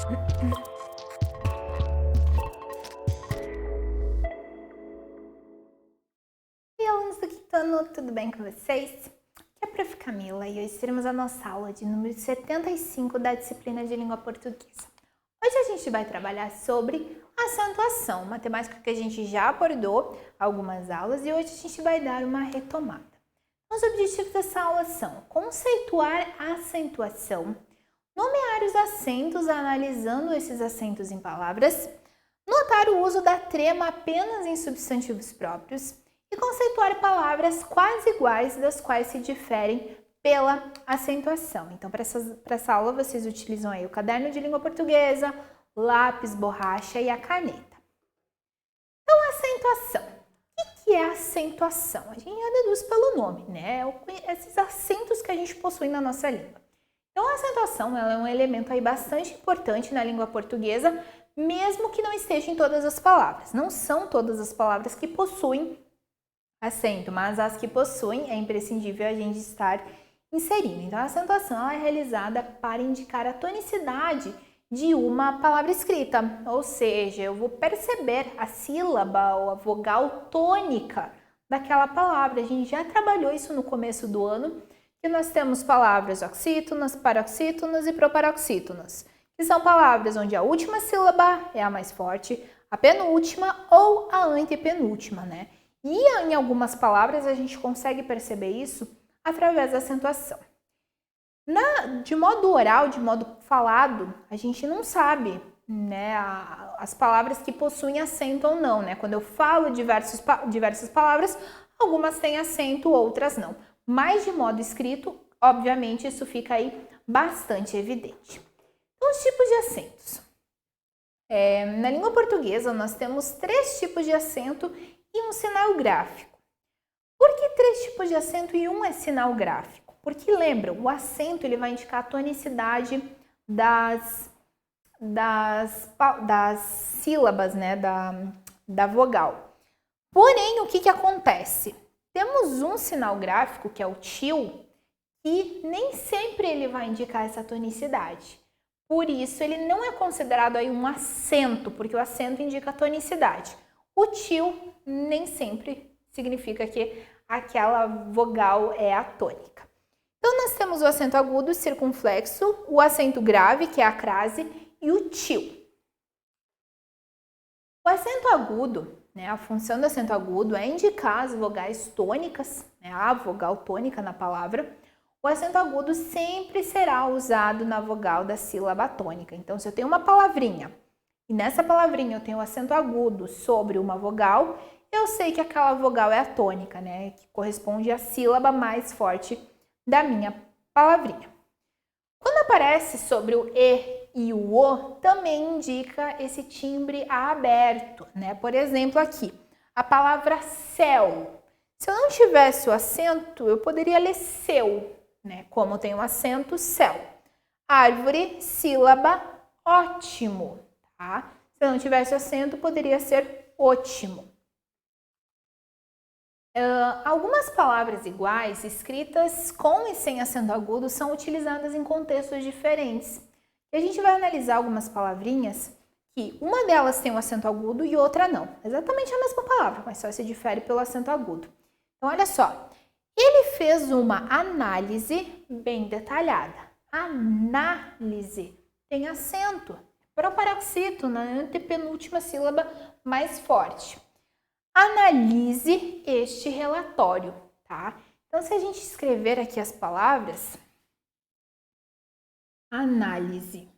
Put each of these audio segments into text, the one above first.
Oi, alunos do quinto ano, tudo bem com vocês? Aqui é a Prof. Camila e hoje teremos a nossa aula de número 75 da disciplina de língua portuguesa. Hoje a gente vai trabalhar sobre acentuação, uma temática que a gente já abordou algumas aulas e hoje a gente vai dar uma retomada. Os objetivos dessa aula são conceituar a acentuação, nomear os acentos analisando esses acentos em palavras, notar o uso da trema apenas em substantivos próprios e conceituar palavras quase iguais das quais se diferem pela acentuação. Então, para essa aula, vocês utilizam aí o caderno de língua portuguesa, lápis, borracha e a caneta. Então, acentuação. O que é acentuação? A gente já deduz pelo nome, né? Esses acentos que a gente possui na nossa língua. Então, a acentuação ela é um elemento aí bastante importante na língua portuguesa, mesmo que não esteja em todas as palavras. Não são todas as palavras que possuem acento, mas as que possuem é imprescindível a gente estar inserindo. Então, a acentuação é realizada para indicar a tonicidade de uma palavra escrita, ou seja, eu vou perceber a sílaba ou a vogal tônica daquela palavra. A gente já trabalhou isso no começo do ano, que nós temos palavras oxítonas, paroxítonas e proparoxítonas, que são palavras onde a última sílaba é a mais forte, a penúltima ou a antepenúltima, né? E em algumas palavras a gente consegue perceber isso através da acentuação. De modo oral, de modo falado, a gente não sabe, né, as palavras que possuem acento ou não, né? Quando eu falo diversas palavras, algumas têm acento, outras não. Mas de modo escrito, obviamente, isso fica aí bastante evidente. Então, os tipos de acentos. Na língua portuguesa, nós temos 3 tipos de acento e um sinal gráfico. Por que 3 tipos de acento e um é sinal gráfico? Porque lembra, o acento ele vai indicar a tonicidade das sílabas, né, da vogal. Porém, o que acontece? Temos um sinal gráfico, que é o til, e nem sempre ele vai indicar essa tonicidade. Por isso, ele não é considerado aí um acento, porque o acento indica a tonicidade. O til nem sempre significa que aquela vogal é a tônica. Então, nós temos o acento agudo, circunflexo, o acento grave, que é a crase, e o til. O acento agudo, né, a função do acento agudo é indicar as vogais tônicas, né, a vogal tônica na palavra. O acento agudo sempre será usado na vogal da sílaba tônica. Então, se eu tenho uma palavrinha e nessa palavrinha eu tenho o acento agudo sobre uma vogal, eu sei que aquela vogal é a tônica, né, que corresponde à sílaba mais forte da minha palavrinha. Quando aparece sobre o E e o O, também indica esse timbre aberto, né? Por exemplo, aqui, a palavra céu. Se eu não tivesse o acento, eu poderia ler seu, né? Como tem o acento, céu. Árvore, sílaba, ótimo, tá? Se eu não tivesse acento, poderia ser ótimo. Algumas palavras iguais, escritas com e sem acento agudo, são utilizadas em contextos diferentes. E a gente vai analisar algumas palavrinhas que uma delas tem um acento agudo e outra não. Exatamente a mesma palavra, mas só se difere pelo acento agudo. Então, olha só. Ele fez uma análise bem detalhada. Análise tem acento. Proparoxítono, na antepenúltima sílaba mais forte. Analise este relatório, tá? Então, se a gente escrever aqui as palavras, análise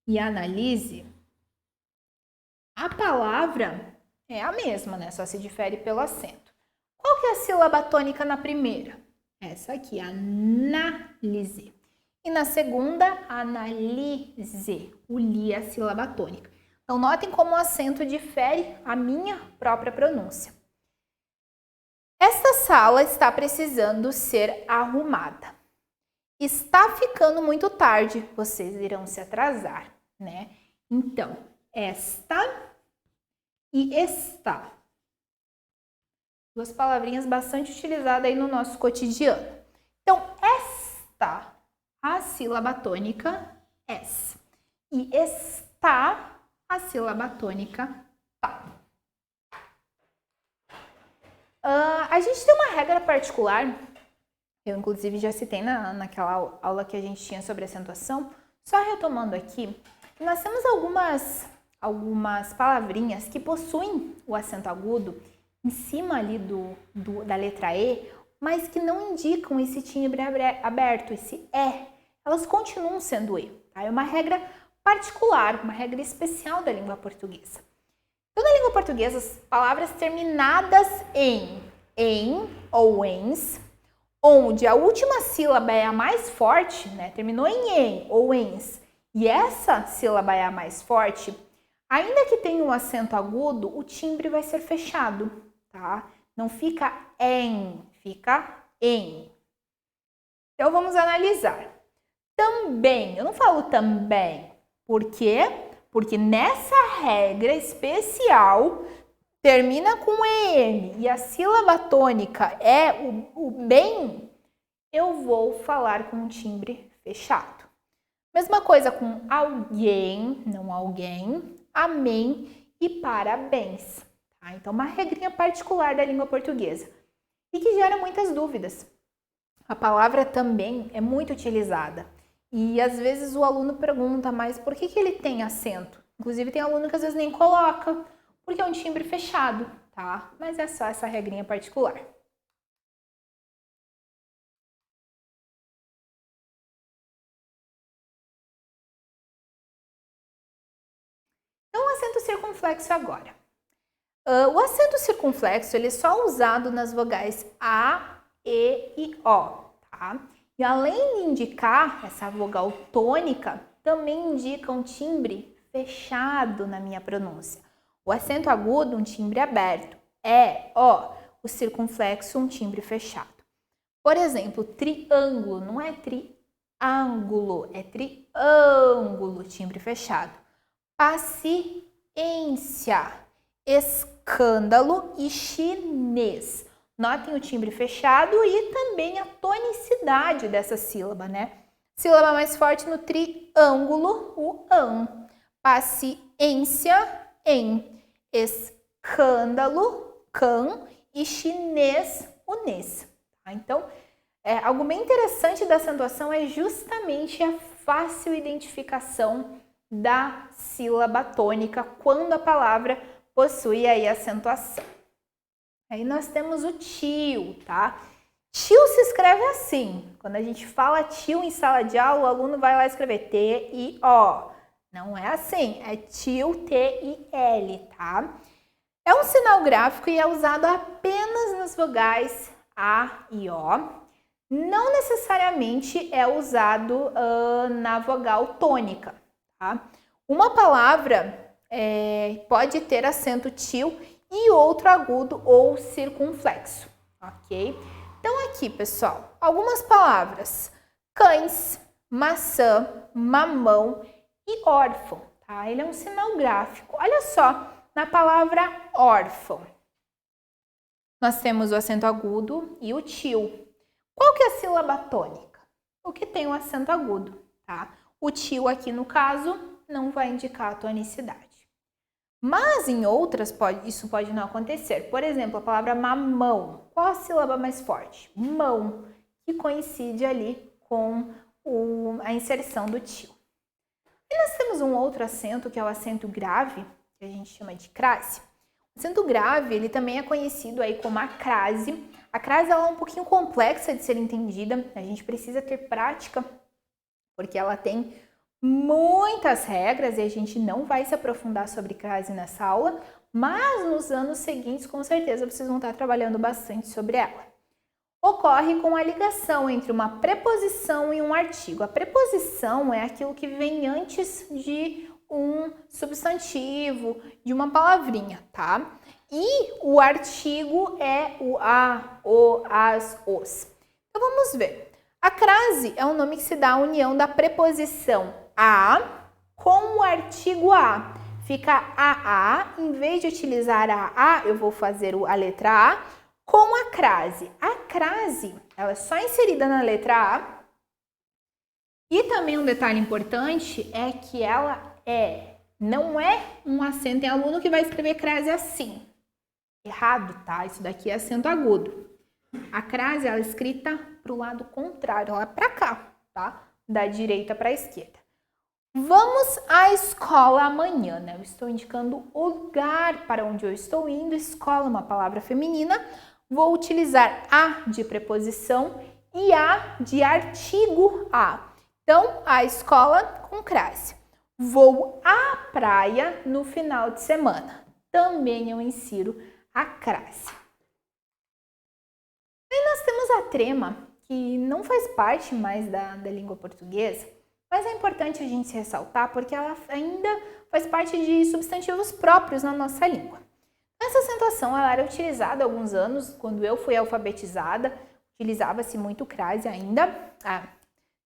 e analise, a palavra é a mesma, né? Só se difere pelo acento. Qual que é a sílaba tônica na primeira? Essa aqui, análise. E na segunda, analise. O li é a sílaba tônica. Então, notem como o acento difere a minha própria pronúncia. Esta sala está precisando ser arrumada. Está ficando muito tarde, vocês irão se atrasar, né? Então, esta e está. Duas palavrinhas bastante utilizadas aí no nosso cotidiano. Então, esta, a sílaba tônica S. e está a sílaba tônica tá. A gente tem uma regra particular, eu inclusive já citei naquela aula que a gente tinha sobre acentuação, só retomando aqui, nós temos algumas palavrinhas que possuem o acento agudo em cima ali da letra E, mas que não indicam esse timbre aberto, esse E. Elas continuam sendo E, tá? É uma regra particular, uma regra especial da língua portuguesa. Então, na língua portuguesa, as palavras terminadas em ou ens, onde a última sílaba é a mais forte, né? Terminou em ou ens, e essa sílaba é a mais forte, ainda que tenha um acento agudo, o timbre vai ser fechado, tá? Não fica em, fica em. Então, vamos analisar. Também, eu não falo também, por quê? Porque nessa regra especial, termina com EM e a sílaba tônica é o bem, eu vou falar com um timbre fechado. Mesma coisa com alguém, não alguém, amém e parabéns. Tá? Então, uma regrinha particular da língua portuguesa e que gera muitas dúvidas. A palavra também é muito utilizada e às vezes o aluno pergunta, mas por que ele tem acento? Inclusive tem aluno que às vezes nem coloca, porque é um timbre fechado, tá? Mas é só essa regrinha particular. Então, o acento circunflexo agora. O acento circunflexo ele é só usado nas vogais A, E e O, tá? E além de indicar essa vogal tônica, também indica um timbre fechado na minha pronúncia. O acento agudo, um timbre aberto. É, ó, o circunflexo, um timbre fechado. Por exemplo, triângulo, não é triângulo, é triângulo, timbre fechado. Paciência, escândalo e chinês. Notem o timbre fechado e também a tonicidade dessa sílaba, né? Sílaba mais forte no triângulo, o an. Paciência, em. Escândalo, can. E chinês, o nes. Tá? Então, algo bem interessante da acentuação é justamente a fácil identificação da sílaba tônica quando a palavra possui aí acentuação. Aí nós temos o tio, tá? Tio se escreve assim. Quando a gente fala tio em sala de aula, o aluno vai lá escrever T-I-O. Não é assim, é tio, T-I-L, tá? É um sinal gráfico e é usado apenas nas vogais A e O. Não necessariamente é usado na vogal tônica, tá? Uma palavra pode ter acento tio e outro agudo ou circunflexo, ok? Então aqui, pessoal, algumas palavras: cães, maçã, mamão e órfão, tá? Ele é um sinal gráfico. Olha só, na palavra órfão, nós temos o acento agudo e o tio. Qual que é a sílaba tônica? O que tem o acento agudo, tá? O tio aqui, no caso, não vai indicar a tonicidade. Mas em outras isso pode não acontecer. Por exemplo, a palavra mamão. Qual a sílaba mais forte? Mão, que coincide ali com a inserção do tio. E nós temos um outro acento, que é o acento grave, que a gente chama de crase. O acento grave, ele também é conhecido aí como a crase. A crase ela é um pouquinho complexa de ser entendida. A gente precisa ter prática, porque ela tem muitas regras e a gente não vai se aprofundar sobre crase nessa aula, mas nos anos seguintes, com certeza, vocês vão estar trabalhando bastante sobre ela. Ocorre com a ligação entre uma preposição e um artigo. A preposição é aquilo que vem antes de um substantivo, de uma palavrinha, tá? E o artigo é o a, o, as, os. Então vamos ver. A crase é um nome que se dá à união da preposição a com o artigo a. Fica a, em vez de utilizar a, eu vou fazer a letra A com a crase. A crase, ela é só inserida na letra A E também um detalhe importante é que ela não é um acento. Tem aluno que vai escrever crase assim. Errado, tá? Isso daqui é acento agudo. A crase, ela é escrita para o lado contrário, ela é para cá, tá? Da direita para a esquerda. Vamos à escola amanhã, né? Eu estou indicando o lugar para onde eu estou indo. Escola é uma palavra feminina. Vou utilizar a de preposição e a de artigo a. Então, a escola com crase. Vou à praia no final de semana. Também eu insiro a crase. Aí nós temos a trema, que não faz parte mais da língua portuguesa, mas é importante a gente ressaltar porque ela ainda faz parte de substantivos próprios na nossa língua. Essa acentuação ela era utilizada há alguns anos, quando eu fui alfabetizada, utilizava-se muito crase ainda, a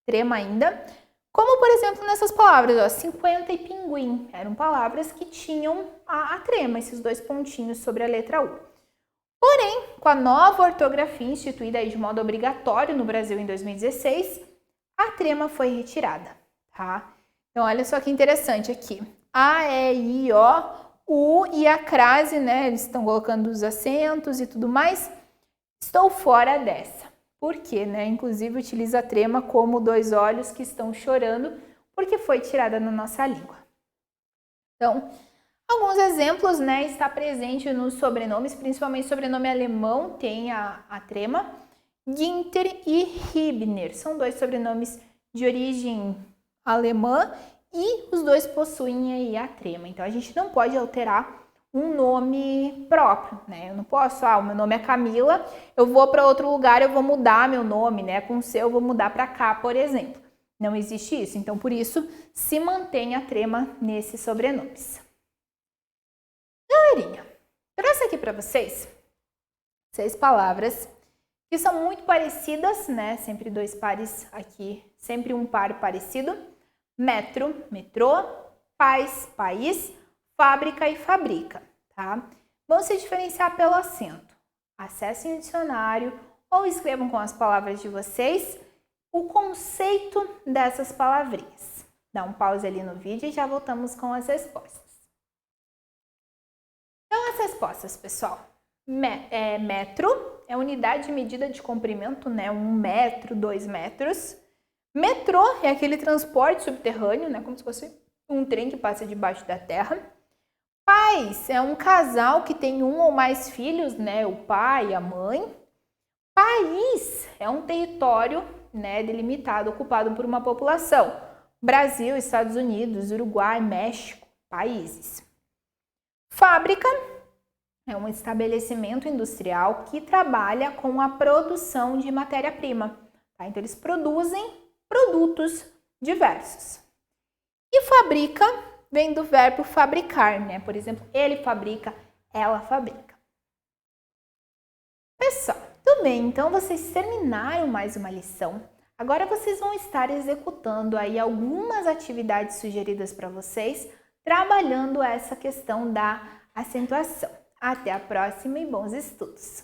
trema ainda, como por exemplo nessas palavras, ó, 50 e pinguim, eram palavras que tinham a trema, esses dois pontinhos sobre a letra U. Porém, com a nova ortografia instituída aí de modo obrigatório no Brasil em 2016, a trema foi retirada, tá? Então, olha só que interessante aqui. A, E, I, O, U e a crase, né? Eles estão colocando os acentos e tudo mais. Estou fora dessa. Por quê, né? Inclusive, utiliza a trema como dois olhos que estão chorando porque foi tirada na nossa língua. Então, alguns exemplos, né? Está presente nos sobrenomes, principalmente sobrenome alemão tem a trema. Günther e Hübner são dois sobrenomes de origem alemã e os dois possuem aí a trema. Então, a gente não pode alterar um nome próprio, né? Eu não posso, o meu nome é Camila, eu vou para outro lugar, eu vou mudar meu nome, né? Com o seu, eu vou mudar para cá, por exemplo. Não existe isso. Então, por isso, se mantém a trema nesses sobrenomes. Galerinha, trouxe aqui para vocês 6 palavras que são muito parecidas, né? Sempre dois pares aqui, sempre um par parecido. Metro, metrô, paz, país, fábrica e fabrica, tá? Vão se diferenciar pelo acento. Acessem o dicionário ou escrevam com as palavras de vocês o conceito dessas palavrinhas. Dá um pause ali no vídeo e já voltamos com as respostas. Então, as respostas, pessoal. Metro é unidade de medida de comprimento, né? 1 metro, 2 metros. Metrô é aquele transporte subterrâneo, né? Como se fosse um trem que passa debaixo da terra. Pais é um casal que tem um ou mais filhos, né? O pai e a mãe. País é um território, né, delimitado, ocupado por uma população. Brasil, Estados Unidos, Uruguai, México, países. Fábrica é um estabelecimento industrial que trabalha com a produção de matéria-prima. Tá? Então, eles produzem produtos diversos. E fabrica vem do verbo fabricar, né? Por exemplo, ele fabrica, ela fabrica. Pessoal, tudo bem, então vocês terminaram mais uma lição. Agora vocês vão estar executando aí algumas atividades sugeridas para vocês, trabalhando essa questão da acentuação. Até a próxima e bons estudos!